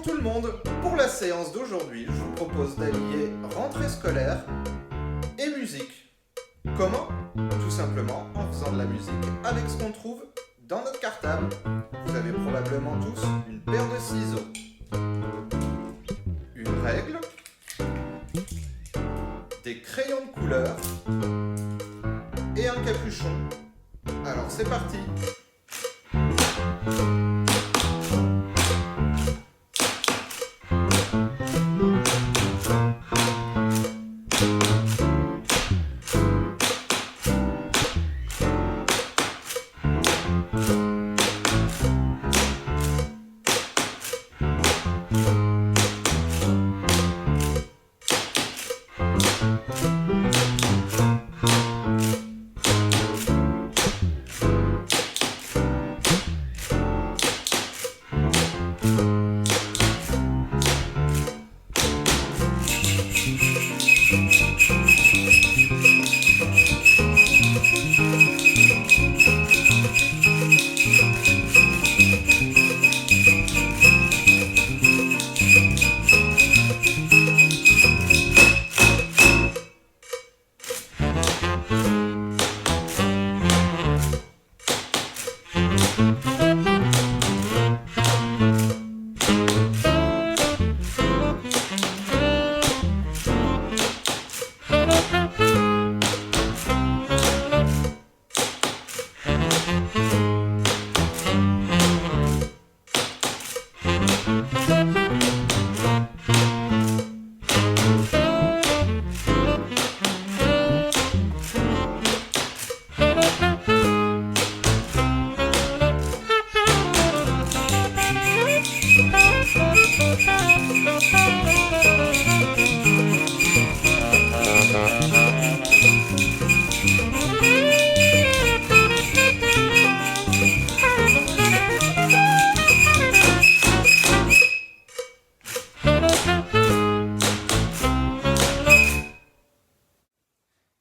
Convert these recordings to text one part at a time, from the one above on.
tout le monde. Pour la séance d'aujourd'hui, je vous propose d'allier rentrée scolaire et musique. Comment? Tout simplement en faisant de la musique avec ce qu'on trouve dans notre cartable. Vous avez probablement tous une paire de ciseaux, une règle, des crayons de couleur et un capuchon. Alors c'est parti!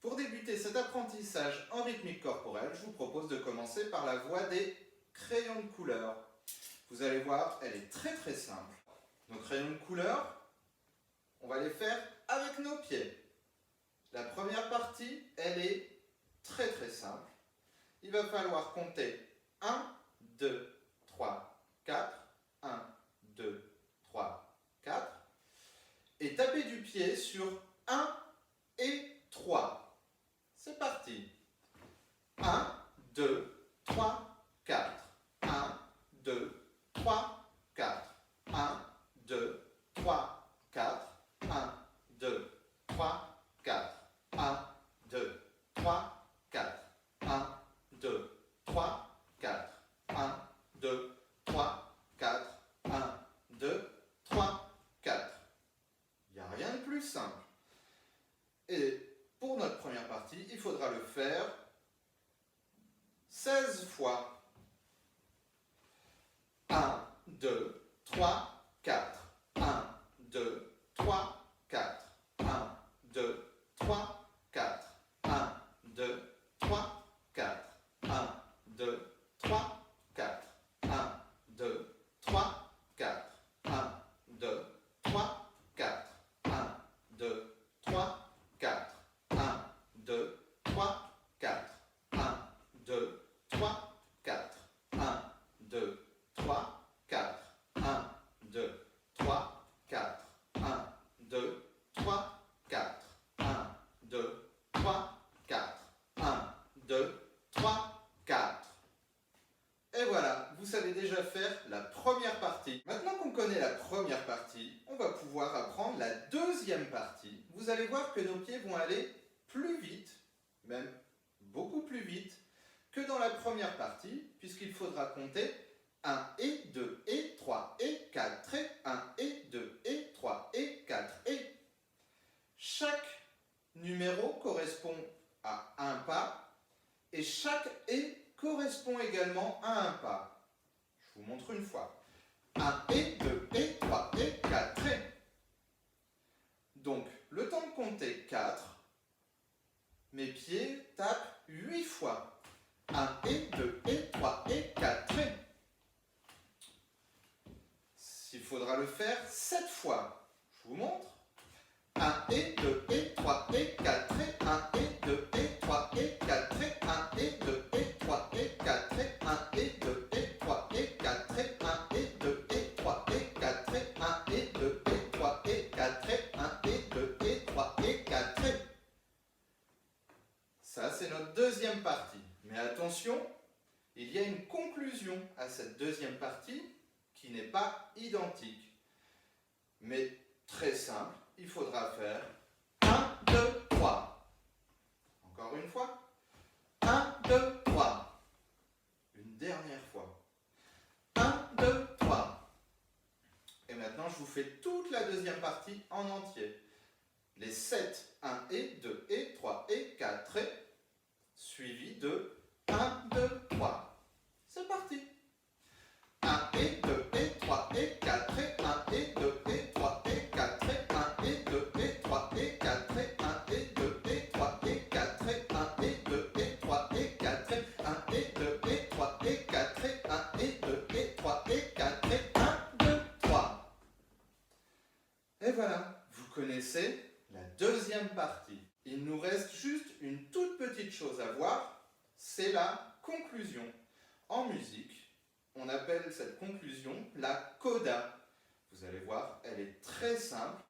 Pour débuter cet apprentissage en rythmique corporelle, je vous propose de commencer par la voie des crayons de couleur. Vous allez voir, elle est très simple. Nos crayons de couleur, on va les faire avec nos pieds. La première partie, elle est très simple. Il va falloir compter 1, 2, 3, 4, 1, 2, 3, 4 et taper du pied sur 1 et 3. C'est parti. 1, 2, 3, 4. 1, 2, 3, 4. 1, 2, 3, 4. 1, 2, 3, 4. 1, 2, 3, 4. 1, 2, 3, 4. 1, 2, 3, 4. 1, 2, 3, 4. Il n'y a rien de plus simple. Et pour notre première partie, il faudra le faire 16 fois. 1, 2, 3, 4. 1, 2, 3, 4. 1, 2, 3, 4. 1, 2, 3, 4. 1, 2, 3, 4. 1, 2, 3, 4. 1, 2, 3, 4. 1, 2, 3, 4. 1, 2, 3, 4. 1, 2, 3, 4. 1, 2, 3, 4. 1, 2, 3, 4. 1, 2, 3, 4. 1, 2, 3, 4. 1, 2, 3, 4. Et voilà, vous savez déjà faire la première partie. Maintenant qu'on connaît la première partie, on va pouvoir apprendre la deuxième partie. Vous allez voir que nos pieds vont aller plus vite, même beaucoup plus vite, que dans la première partie, puisqu'il faudra compter 1 et 2 et 3 et 4 et 1 et 2 et 3 et 4 et... Chaque numéro correspond à un pas et chaque et correspond également à un pas. Je vous montre une fois. 1 et 2 et 3 et 4 et... Donc, le temps de compter 4, mes pieds tapent 8 fois. 1 et 2 et 3 et 4 et... faudra le faire 7 fois. Je vous montre. 1 et 2 et 3 et 4 et 1 et 2 et 3 et 4 et 1 et 2 et 3 et 4 et 1 et 2 et 3 et 4 et 1 et 2 et 3 et 4 et 1 et 2 et 3 et 4 et 1 et 2 et 3 et 4 et... Ça, c'est notre deuxième partie. Mais attention, il y a une conclusion à cette deuxième partie qui n'est pas identique. Mais très simple, il faudra faire 1, 2, 3. Encore une fois. 1, 2, 3. Une dernière fois. 1, 2, 3. Et maintenant, je vous fais toute la deuxième partie en entier. Les 7, 1 et 2 et 3 et 4 et suivi de 1, 2, 3. C'est parti. 1 et 2 et 3 et 4 et 1 et 2 et 3 et 4 et 1 et 2 et 3 et 4 et 1 et 2 et 3 et 4 et 1 et 2 et 3 et 4 et 1 et 2 et 3 et 4 et 1 et 2 et 3 et 4 et 1, 2, 3. Et voilà, vous connaissez la deuxième partie. Il nous reste juste une toute petite chose à voir, c'est la conclusion. En musique, on appelle cette conclusion la coda. Vous allez voir, elle est très simple.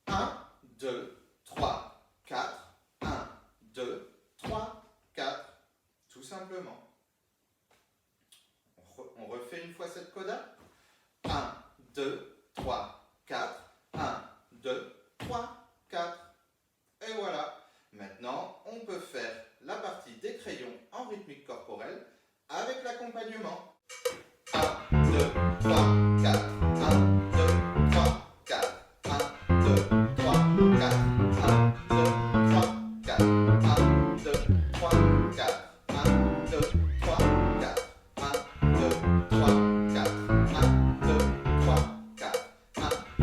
1, 2, 3, 4, 1, 2, 3, 4, tout simplement. On refait une fois cette coda. 1, 2, 3, 4, 1, 2, 3, 4. Et voilà. Maintenant, on peut faire la partie des crayons en rythmique corporelle avec l'accompagnement. 1, 2, 3, 4, 1, 2, 3, 4, 1, 2, 3, 4, 1, 2, 3, 4, 1, 2, 3, 4, 1, 2, 3, 4, 1, 2, 3, 4, 1, 2, 3,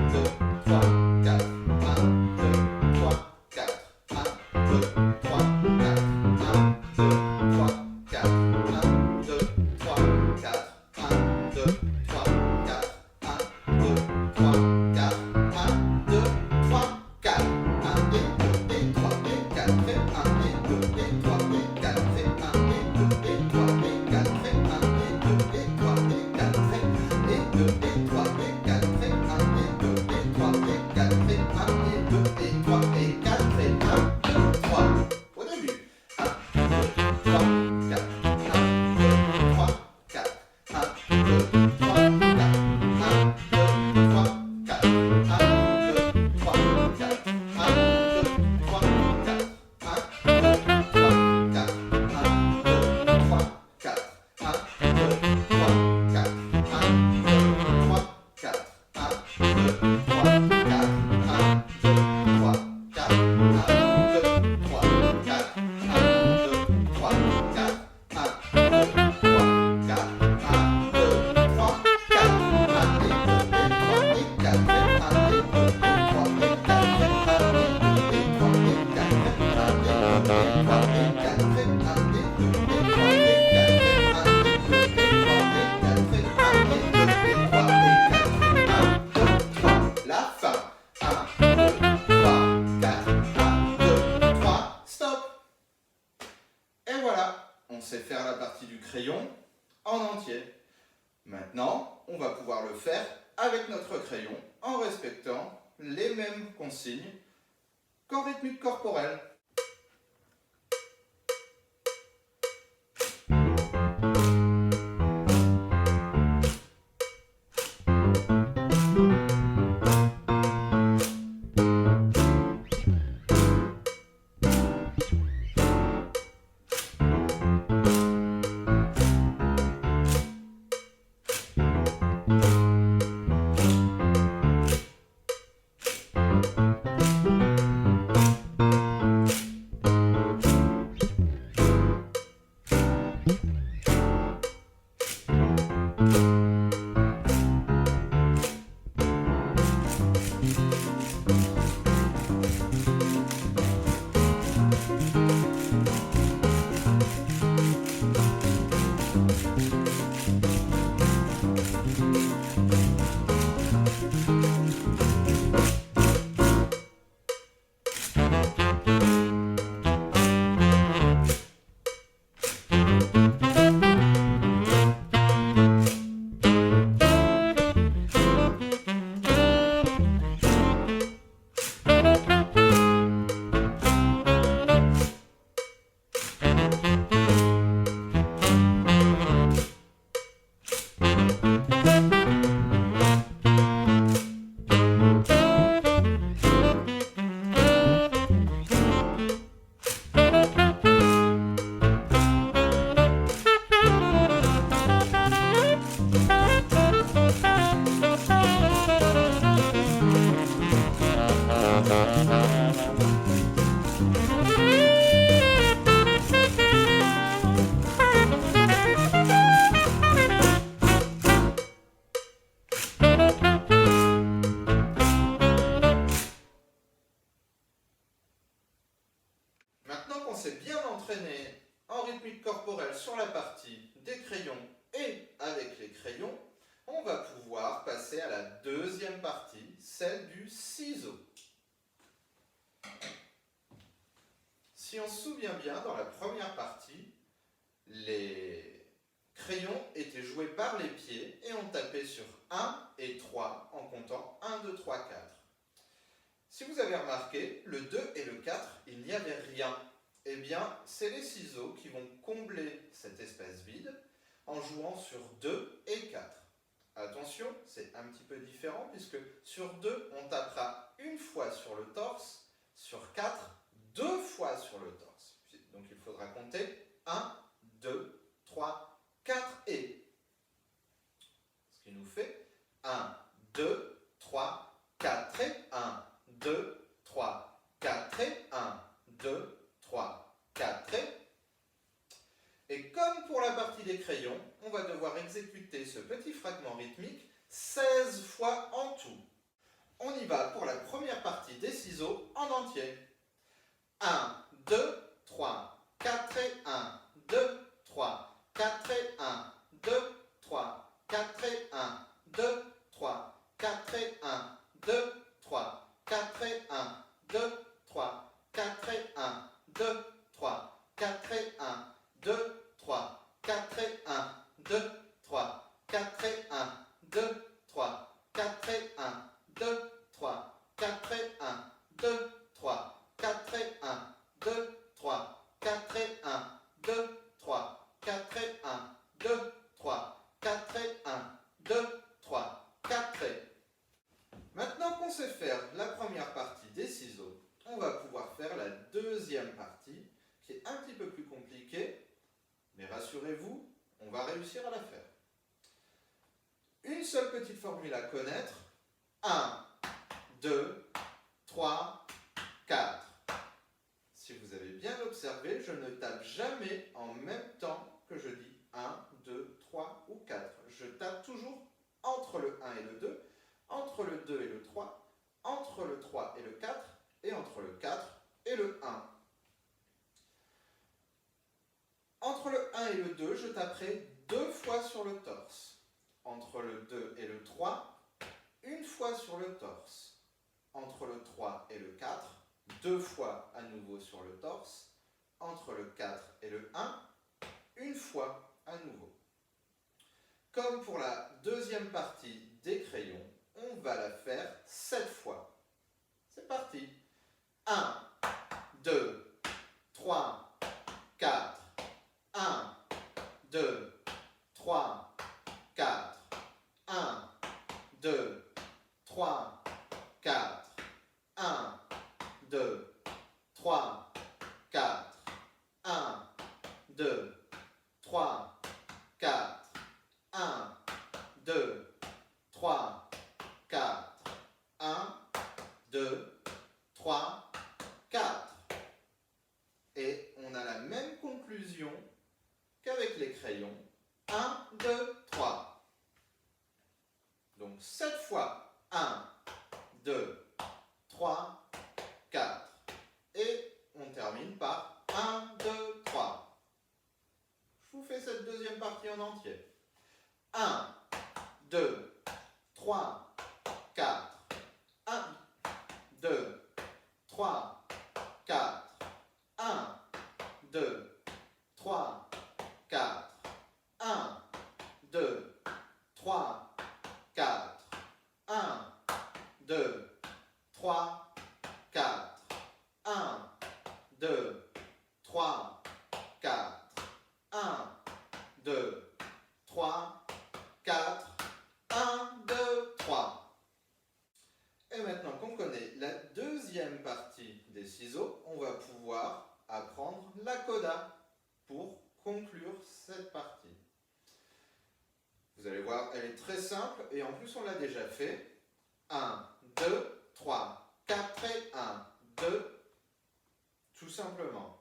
4, 1, 2, 3, 4, 1, 2, 3, 4. 1, 2, 3, 4, 1, 2, 3, 4, 1, 2, 3, 4, 1, 2, 3, 4, 1, 2, 3, 4, 1, 2, 3, 4, 1 et 2 et 3 et 4 et 1 et 2 et 3 et 4 et 1 et 2 et 3 et 4 et 1 et 2 et 3 et 4 et 2 et 3 et 4 et 1 et 2 et 3 et 4 et 1 et 2 et 3 et 4 et 1, 2, 3. Au début. 1, 2, 3, 4. 1, 2, 3, 4. 1, 2, 3, 4. 1, 2, 3, 4. 1, 2, 3, 4. 1, 2, 3, 4. 1, 2, 3, 4. 1, 2, 3, 4. 1, 2, 3, 4. 1, 2, 3, 4. 1, 2, 3, 4. 1, 2, 3, 4. 1, 2, 3, 4. 1, 2, 3, 4. 1, 2, 3, 4. 1, 2, 3, 4. 1 et 2 et 3 et 4 et 1 et 2 et 3 et 4 et 1 et 2 et 3 et 4 et 1 et 2 et 3 et 4 et 1 et 2 et 3 et 4 et 1 et 2 et 3 et 4 et 1 et 2 et 3 et 4 et 1, 2, 3. La fin. 1, 2, 3, 4. 1, 2, 3. Stop. Et voilà, on sait faire la partie du crayon en entier. Maintenant, on va pouvoir le faire avec notre crayon en respectant les mêmes consignes qu'en rythmique corporelle. s'est bien entraîné en rythmique corporelle sur la partie des crayons et avec les crayons, on va pouvoir passer à la deuxième partie, celle du ciseau. Si on se souvient bien, dans la première partie, les crayons étaient joués par les pieds et on tapait sur 1 et 3 en comptant 1, 2, 3, 4. Si vous avez remarqué, le 2 et le 4, il n'y avait rien. Eh bien, c'est les ciseaux qui vont combler cet espace vide en jouant sur 2 et 4. Attention, c'est un petit peu différent puisque sur 2, on tapera une fois sur le torse, sur 4, 2 fois sur le torse. Donc il faudra compter 1, 2, 3, 4 et. Ce qui nous fait 1, 2, 3, 4 et 1, 2, 3, 4 et 1, 2, 3, 4 et. Et comme pour la partie des crayons, on va devoir exécuter ce petit fragment rythmique 16 fois en tout. On y va pour la première partie des ciseaux en entier. 1, 2, 3, 4 et 1, 2, 3, 4 et 1, 2, 3, 4 et 1, 2, 3, 4 et 1, 2, 3, 4 et 1, 2, 3, 4 et 1, 2, 3, 4 et 1, 2, 3, 4 et 1, 2, 3, 4 et 1, 2, 3, 4 et 1, 2, 3, 4 et 1, 2, 3, 4 et 1, 2, 3, 4 et 1, 2, 3, 4 et 1, 2, 3, 4 et 1, 2, 3, 4 et. Maintenant qu'on sait faire la première partie des ciseaux, on va pouvoir faire la deuxième partie qui est un petit peu plus compliquée, mais rassurez-vous, on va réussir à la faire. Une seule petite formule à connaître, 1, 2, 3, 4. Si vous avez bien observé, je ne tape jamais en même temps que je dis 1, 2, 3 ou 4. Je tape toujours entre le 1 et le 2, entre le 2 et le 3, entre le 3 et le 4, et entre le 4 et le 1. Entre le 1 et le 2, je taperai 2 fois sur le torse. Entre le 2 et le 3, une fois sur le torse. Entre le 3 et le 4, 2 fois à nouveau sur le torse. Entre le 4 et le 1, une fois à nouveau. Comme pour la deuxième partie des crayons, on va la faire 7 fois. C'est parti. 1, 2, 3, 4. 1, 2, 3, 4. 1, 2, 3, 4. 1, 2, 3, 4. 1, 2, 3, 4. 1, 2, 3, 4. 1, 2, 3, 4. Et on a la même conclusion qu'avec les crayons. 1, 2, 3. Donc 7 fois. 1, 2, 3, 4. Et on termine par 1, 2, 3. Je vous fais cette deuxième partie en entier. 1, 2, 3, 4. 1, 2, 3, 4. 1, 2, 3, 4. 1, 2, 3, 4. 1, 2, 3, 4. 1, 2, 3, 4. 1, 2, 3, 4. 1, 2, 3. Et maintenant qu'on connaît la deuxième partie des ciseaux, on va pouvoir apprendre la coda pour conclure cette partie. Vous allez voir, elle est très simple et en plus on l'a déjà fait. 1, 2, 3, 4 et 1, 2, tout simplement.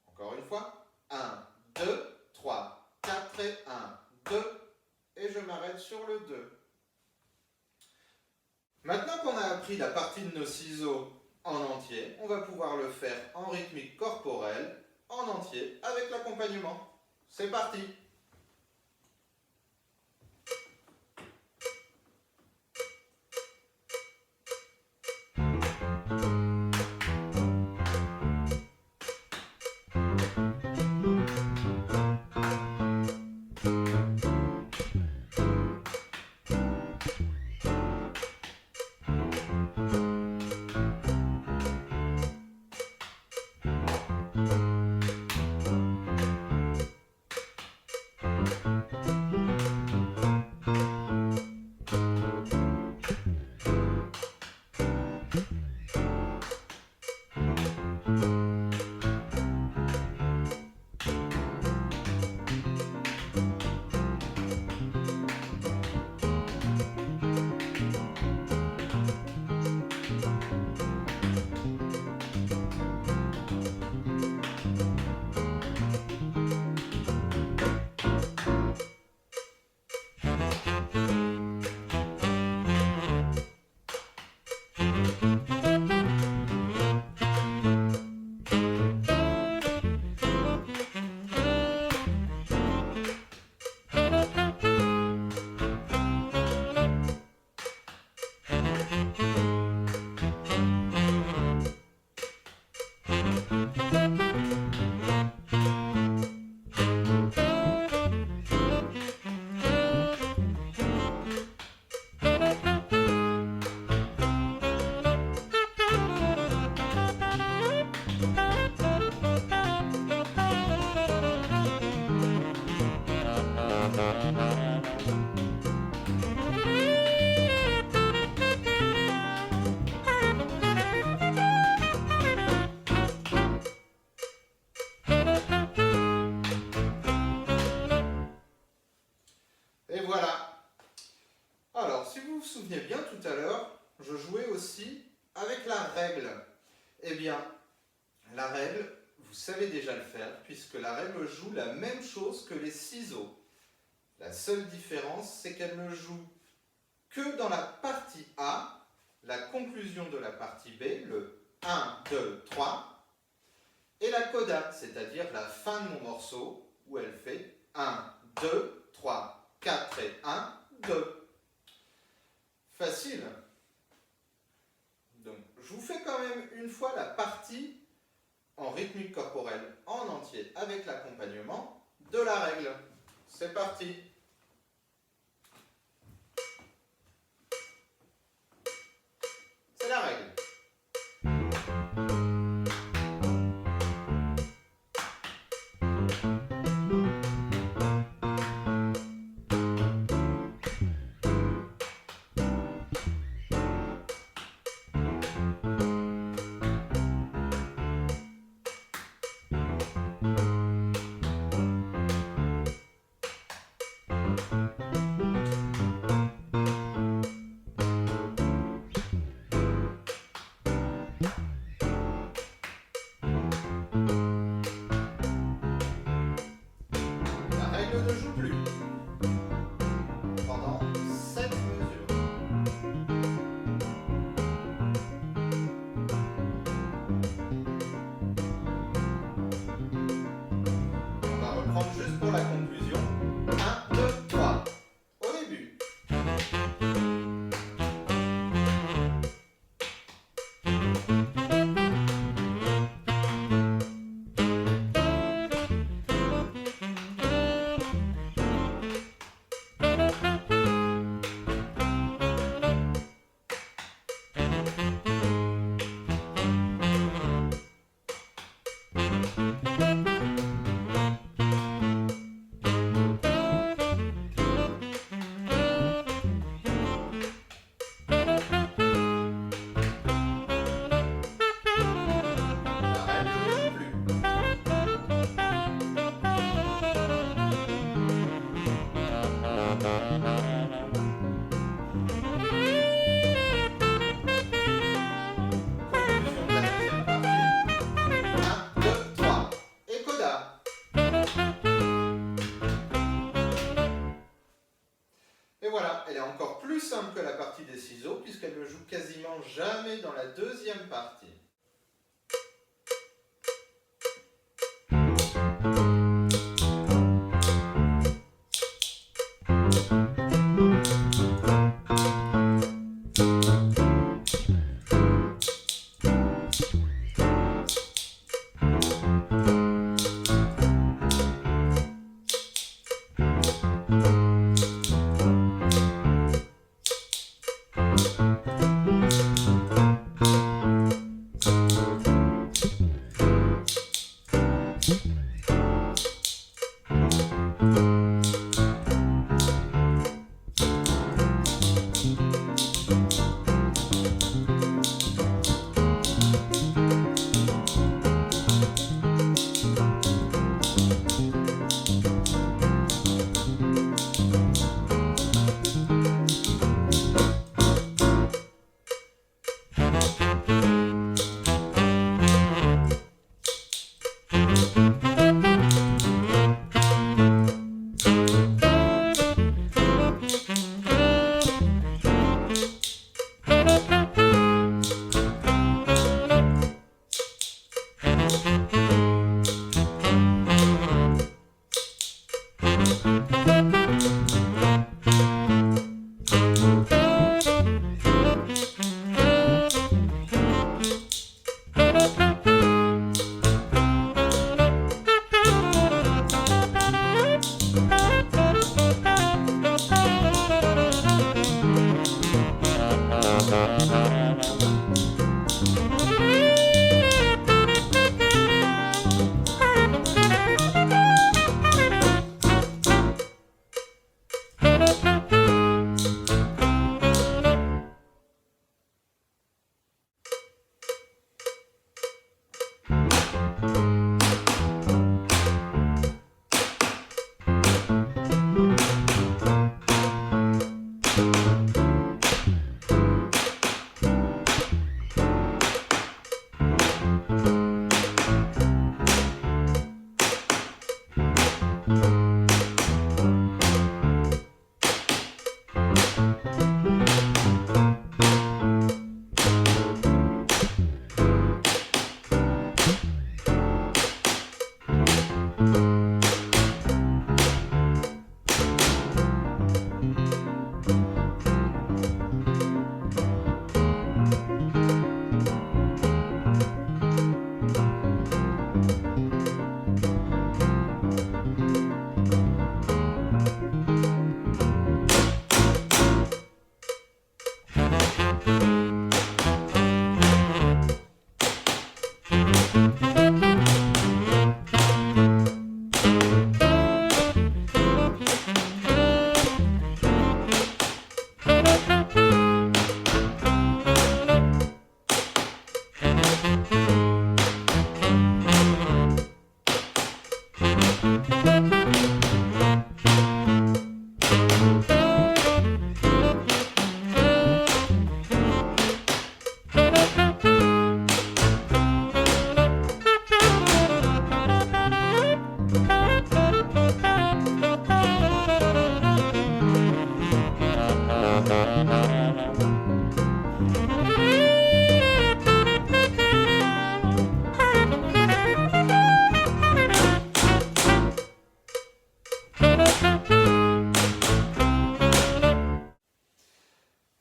Encore une fois, 1, 2, 3, 4 et 1, 2, et je m'arrête sur le 2. Maintenant qu'on a appris la partie de nos ciseaux en entier, entier, on va pouvoir le faire en rythmique corporelle, en entier, avec l'accompagnement. C'est parti! Et voilà. Alors, si vous vous souvenez bien tout à l'heure, je jouais aussi avec la règle. Eh bien, la règle, vous savez déjà le faire, puisque la règle joue la même chose que les ciseaux. La seule différence, c'est qu'elle ne joue que dans la partie A, la conclusion de la partie B, le 1, 2, 3, et la coda, c'est-à-dire la fin de mon morceau, où elle fait 1, 2, 3, 4 et 1, 2. Facile. Donc, je vous fais quand même une fois la partie en rythmique corporelle en entier avec l'accompagnement de la règle. C'est parti. C'est la règle. Ne joue plus pendant 7 mesures. On va reprendre juste pour la conclusion. 1, 2, 3. Au début. Elle est encore plus simple que la partie des ciseaux puisqu'elle ne joue quasiment jamais dans la deuxième partie.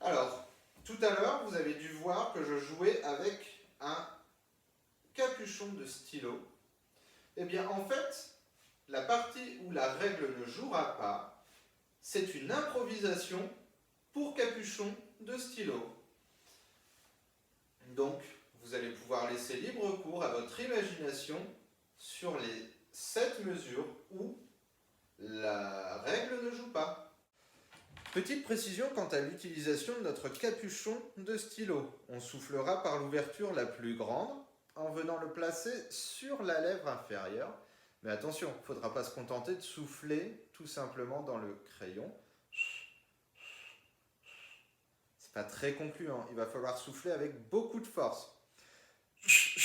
Alors, tout à l'heure, vous avez dû voir que je jouais avec un capuchon de stylo. Eh bien, en fait, la partie où la règle ne jouera pas, c'est une improvisation pour capuchon de stylo. Donc, vous allez pouvoir laisser libre cours à votre imagination sur les 7 mesures où la règle ne joue pas. Petite précision quant à l'utilisation de notre capuchon de stylo. On soufflera par l'ouverture la plus grande en venant le placer sur la lèvre inférieure. Mais attention, il ne faudra pas se contenter de souffler tout simplement dans le crayon. C'est pas très concluant, il va falloir souffler avec beaucoup de force. Ce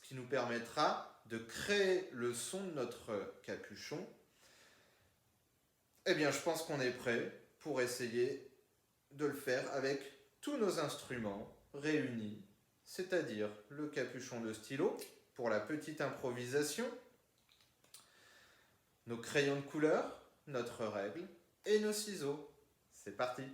qui nous permettra de créer le son de notre capuchon. Eh bien, je pense qu'on est prêt pour essayer de le faire avec tous nos instruments réunis, c'est-à-dire le capuchon de stylo pour la petite improvisation, nos crayons de couleur, notre règle et nos ciseaux. C'est parti!